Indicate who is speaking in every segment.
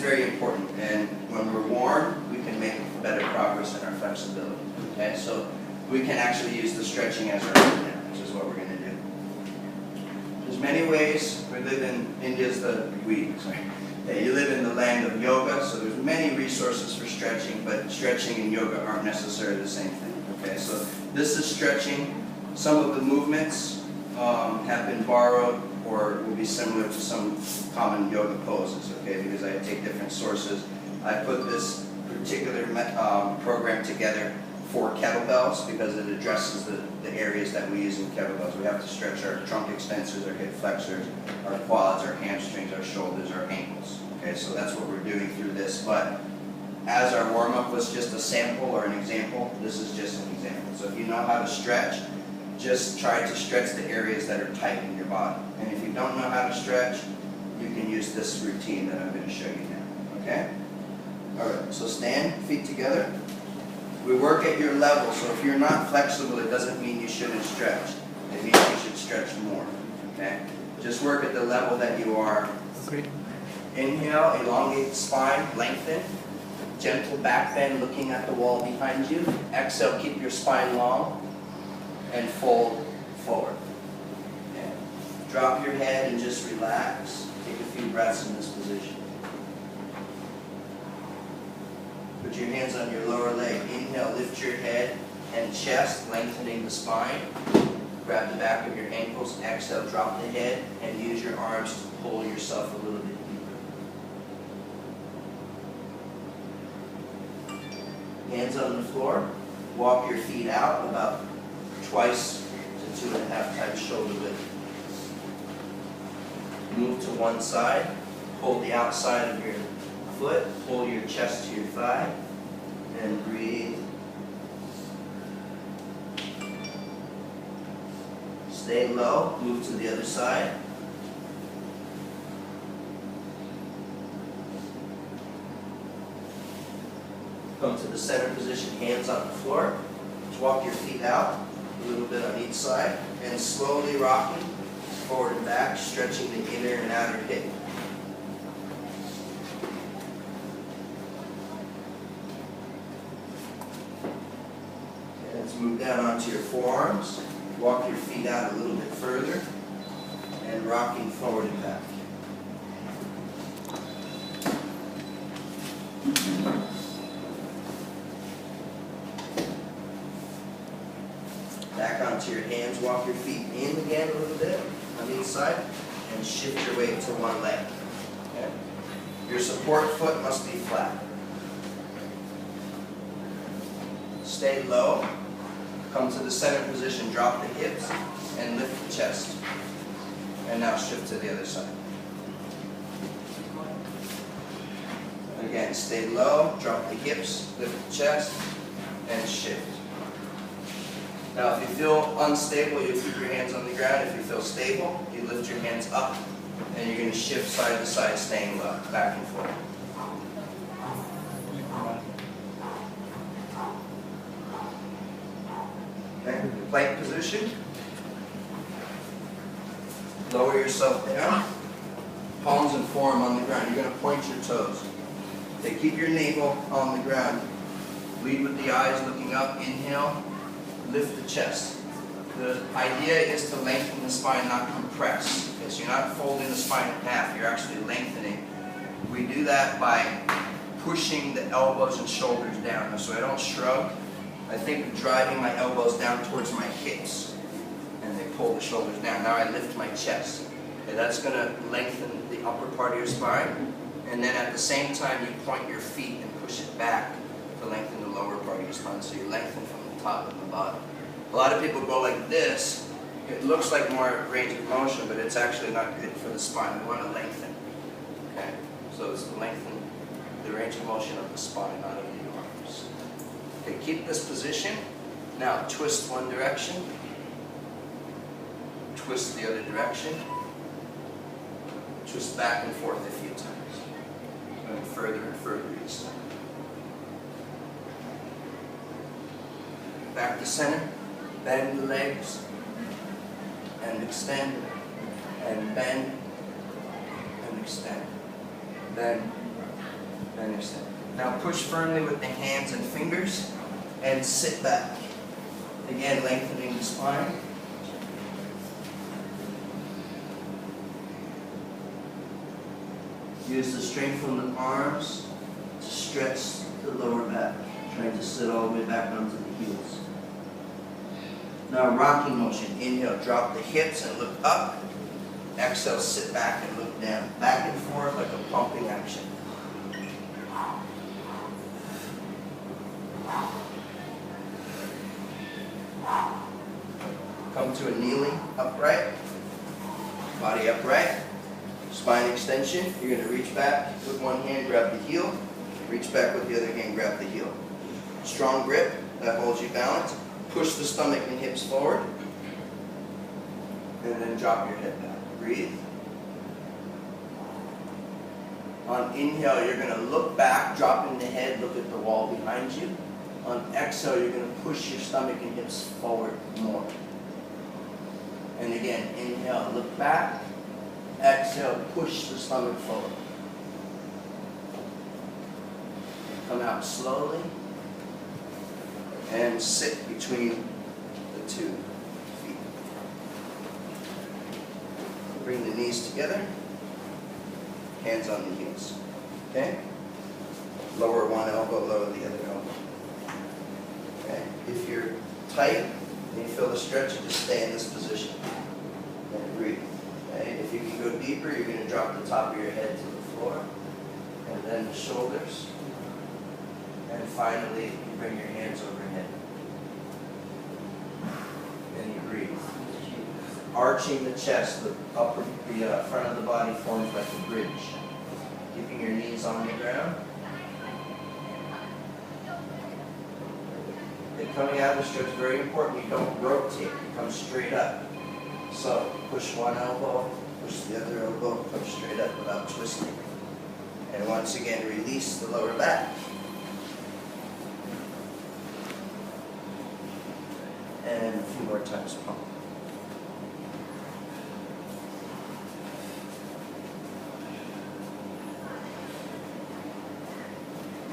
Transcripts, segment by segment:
Speaker 1: very important, and when we're worn, we can make better progress in our flexibility. Okay, so we can actually use the stretching as our root now, which is what we're going to do. There's many ways. We live in you live in the land of yoga, so there's many resources for stretching, but stretching and yoga aren't necessarily the same thing. Okay, so this is stretching. Some of the movements have been borrowed or will be similar to some common yoga poses, okay, because I take different sources. I put this particular program together for kettlebells because it addresses the areas that we use in kettlebells. We have to stretch our trunk extensors, our hip flexors, our quads, our hamstrings, our shoulders, our ankles. Okay, so that's what we're doing through this. But as our warm-up was just a sample or an example, this is just an example. So if you know how to stretch, just try to stretch the areas that are tight in your body. And if you don't know how to stretch, you can use this routine that I'm going to show you now. Okay? Alright, so stand, feet together. We work at your level, so if you're not flexible, it doesn't mean you shouldn't stretch. It means you should stretch more. Okay? Just work at the level that you are.
Speaker 2: Okay.
Speaker 1: Inhale, elongate the spine, lengthen. Gentle back bend, looking at the wall behind you. Exhale, keep your spine long. And fold forward. Okay. Drop your head and just relax. Take a few breaths in this position. Put your hands on your lower leg. Inhale, lift your head and chest, lengthening the spine. Grab the back of your ankles. Exhale, drop the head and use your arms to pull yourself a little bit deeper. Hands on the floor. Walk your feet out about twice to 2.5 times shoulder width. Move to one side. Hold the outside of your foot. Pull your chest to your thigh. And breathe. Stay low. Move to the other side. Come to the center position, hands on the floor. Just walk your feet out. A little bit on each side, and slowly rocking forward and back, stretching the inner and outer hip. Okay, let's move down onto your forearms. Walk your feet out a little bit further, and rocking forward and back. Back onto your hands, walk your feet in again a little bit on each side, and shift your weight to one leg. Okay? Your support foot must be flat. Stay low. Come to the center position, drop the hips, and lift the chest. And now shift to the other side. Again, stay low, drop the hips, lift the chest, and shift. Now, if you feel unstable, you keep your hands on the ground. If you feel stable, you lift your hands up, and you're going to shift side to side, staying low, back and forth. Okay, plank position. Lower yourself down. Palms and forearm on the ground. You're going to point your toes. Okay, keep your navel on the ground. Lead with the eyes looking up. Inhale. Lift the chest. The idea is to lengthen the spine, not compress. Okay, so you're not folding the spine in half, you're actually lengthening. We do that by pushing the elbows and shoulders down. So I don't shrug. I think of driving my elbows down towards my hips, and they pull the shoulders down. Now I lift my chest. Okay, that's going to lengthen the upper part of your spine. And then at the same time, you point your feet and push it back to lengthen the lower part of your spine. So you lengthen from top and the bottom. A lot of people go like this. It looks like more range of motion, but it's actually not good for the spine. We want to lengthen. Okay, so it's to lengthen the range of motion of the spine, not of the arms. Okay, keep this position. Now twist one direction. Twist the other direction. Twist back and forth a few times. Going further and further each time. Back to center, bend the legs, and extend, and bend, and extend, bend, I understand. Now push firmly with the hands and fingers and sit back. Again, lengthening the spine. Use the strength from the arms to stretch the lower back, trying to sit all the way back onto the heels. Now rocking motion. Inhale, drop the hips and look up. Exhale, sit back and look down. Back and forth like a pumping action. Come to a kneeling, upright. Body upright. Spine extension. You're going to reach back with one hand, grab the heel. Reach back with the other hand, grab the heel. Strong grip that holds you balanced. Push the stomach and hips forward. And then drop your head back. Breathe. On inhale, you're going to look back, dropping the head, look at the wall behind you. On exhale, you're going to push your stomach and hips forward more. And again, inhale, look back. Exhale, push the stomach forward. Come out slowly. And sit between the 2 feet. Bring the knees together. Hands on the heels. Okay? Lower one elbow, lower the other elbow. Okay? If you're tight and you feel the stretch, you just stay in this position. And breathe. Okay? If you can go deeper, you're going to drop the top of your head to the floor. And then the shoulders. And finally, you bring your hands overhead. And you breathe. Arching the chest, the front of the body forms like a bridge. Keeping your knees on the ground. And coming out of the stretch, very important, you don't rotate, you come straight up. So, push one elbow, push the other elbow, come straight up without twisting. And once again, release the lower back. And a few more times pump.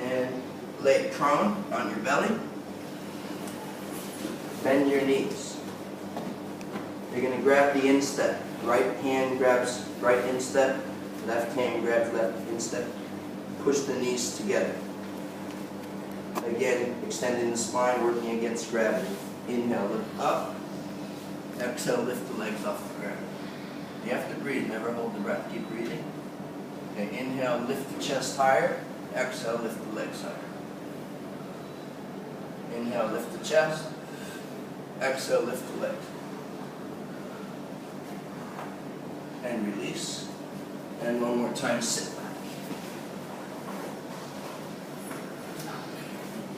Speaker 1: And lay prone on your belly. Bend your knees. You're going to grab the instep. Right hand grabs right instep. Left hand grabs left instep. Push the knees together. Again, extending the spine, working against gravity. Inhale, lift up. Exhale, lift the legs off the ground. You have to breathe, never hold the breath. Keep breathing. Okay, inhale, lift the chest higher. Exhale, lift the legs higher. Inhale, lift the chest. Exhale, lift the legs. And release. And one more time, sit back.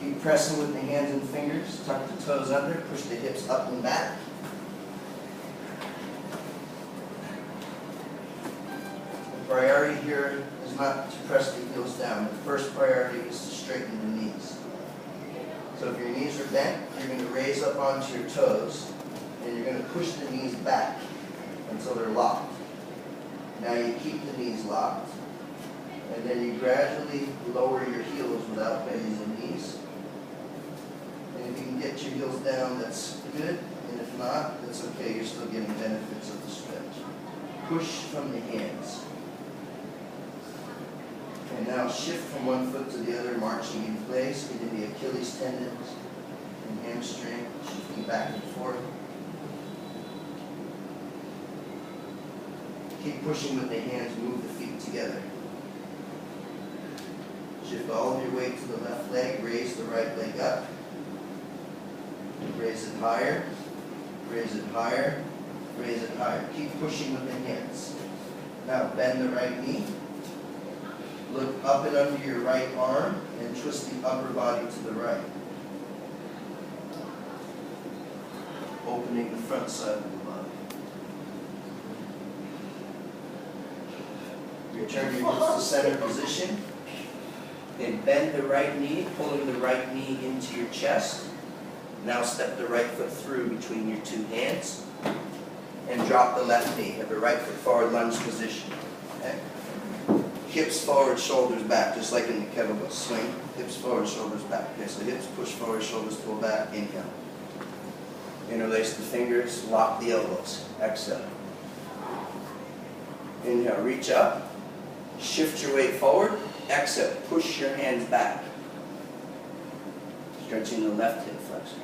Speaker 1: Keep pressing with the hands and fingers. Tuck the toes under. Push the hips up and back. The priority here is not to press the heels down. The first priority is to straighten the knees. So if your knees are bent, you're going to raise up onto your toes, and you're going to push the knees back until they're locked. Now you keep the knees locked, and then you gradually lower your heels without bending the knees. And if you can get your heels down, that's good. And if not, that's okay. You're still getting benefits of the stretch. Push from the hands. And now shift from one foot to the other, marching in place, getting the Achilles tendons and hamstring, shifting back and forth. Keep pushing with the hands, move the feet together. Shift all of your weight to the left leg, raise the right leg up. Raise it higher, raise it higher, raise it higher. Keep pushing with the hands. Now bend the right knee. Look up and under your right arm and twist the upper body to the right. Opening the front side of the body. Return your hips to center position. Then bend the right knee, pulling the right knee into your chest. Now step the right foot through between your two hands. And drop the left knee. Have the right foot forward, lunge position. Okay? hips forward, shoulders back, just like in the kettlebell swing. Hips forward, shoulders back. Okay, so hips push forward, shoulders pull back. Inhale. Interlace the fingers, lock the elbows. Exhale. Inhale, reach up. Shift your weight forward. Exhale, push your hands back. Stretching the left hip flexor.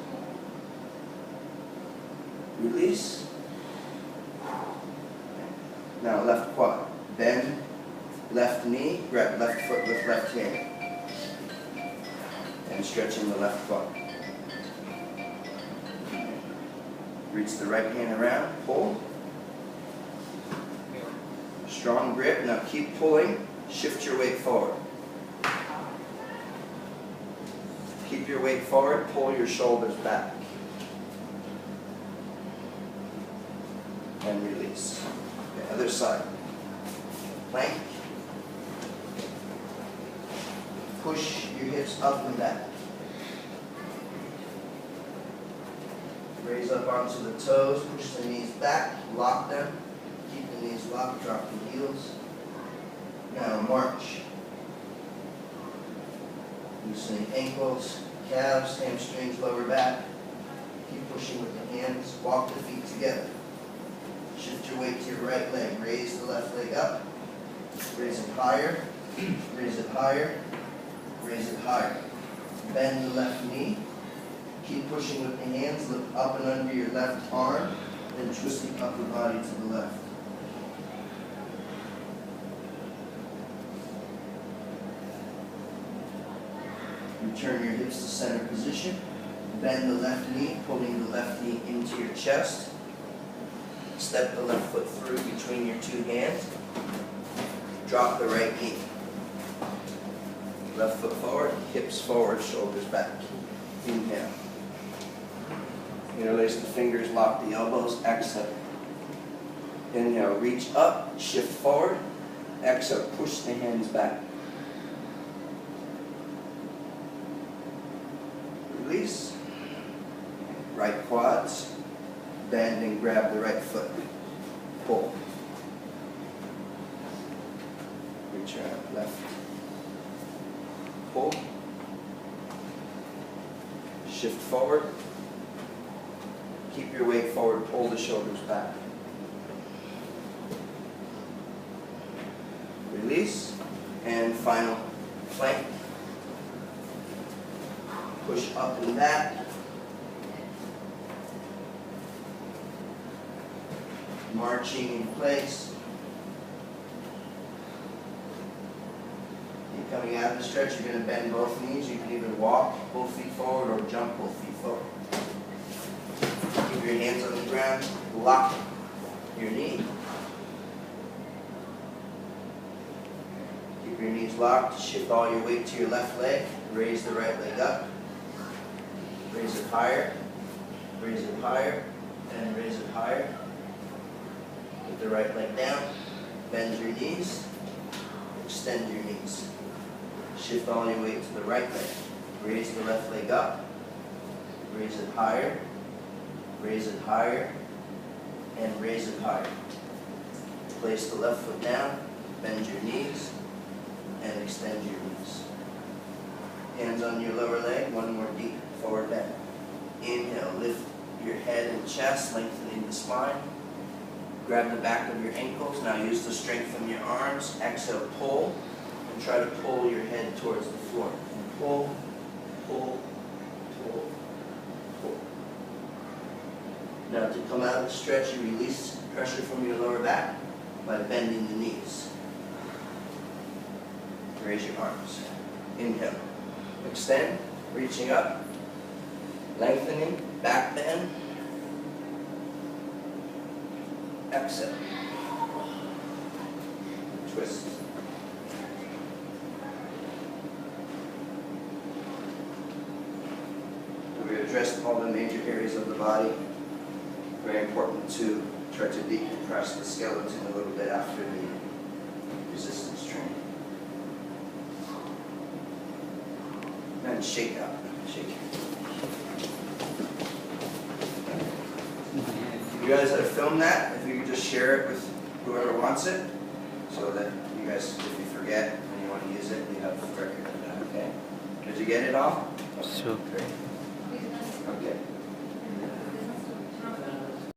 Speaker 1: Release. Now left quad. Bend left knee, grab left foot with left hand. And stretching the left quad. Reach the right hand around, pull. Strong grip, now keep pulling, shift your weight forward. Keep your weight forward, pull your shoulders back. And release. The other side. Plank. Push your hips up and back. Raise up onto the toes, push the knees back, lock them. Keep the knees locked, drop the heels. Now march. Loosening ankles, calves, hamstrings, lower back. Keep pushing with the hands. Walk the feet together. Shift your weight to your right leg. Raise the left leg up. Raise it higher. Raise it higher. Raise it higher. Bend the left knee. Keep pushing with the hands. Look up and under your left arm. Then twist the upper body to the left. Return your hips to center position. Bend the left knee, pulling the left knee into your chest. Step the left foot through between your two hands. Drop the right knee. Left foot forward, hips forward, shoulders back. Inhale. Interlace the fingers, lock the elbows, exhale. Inhale, reach up, shift forward. Exhale, push the hands back. Release. Right quads. Bend and grab the right foot. Pull. Reach out left. Pull. Shift forward. Keep your weight forward. Pull the shoulders back. Release. And final plank. Push up and back. Marching in place. Keep coming out of the stretch. You're going to bend both knees. You can either walk both feet forward or jump both feet forward. Keep your hands on the ground. Lock your knee. Keep your knees locked. Shift all your weight to your left leg. Raise the right leg up. Raise it higher. Raise it higher. And raise it higher. Put the right leg down, bend your knees, extend your knees. Shift all your weight to the right leg. Raise the left leg up, raise it higher, and raise it higher. Place the left foot down, bend your knees, and extend your knees. Hands on your lower leg, one more deep forward bend. Inhale, lift your head and chest, lengthening the spine. Grab the back of your ankles. Now use the strength from your arms. Exhale, pull. And try to pull your head towards the floor. And pull, pull, pull, pull. Now to come out of the stretch, you release pressure from your lower back by bending the knees. Raise your arms. Inhale. Extend, reaching up. Lengthening, back bend. Exhale. Twist. We addressed all the major areas of the body. Very important to try to decompress the skeleton a little bit after the resistance training. And shake out. Shake. You guys that film that, if you could just share it with whoever wants it, so that you guys, if you forget forget and you want to use it, you have a record of that, okay? Did you get it all?
Speaker 2: Sure.
Speaker 1: Great. Okay.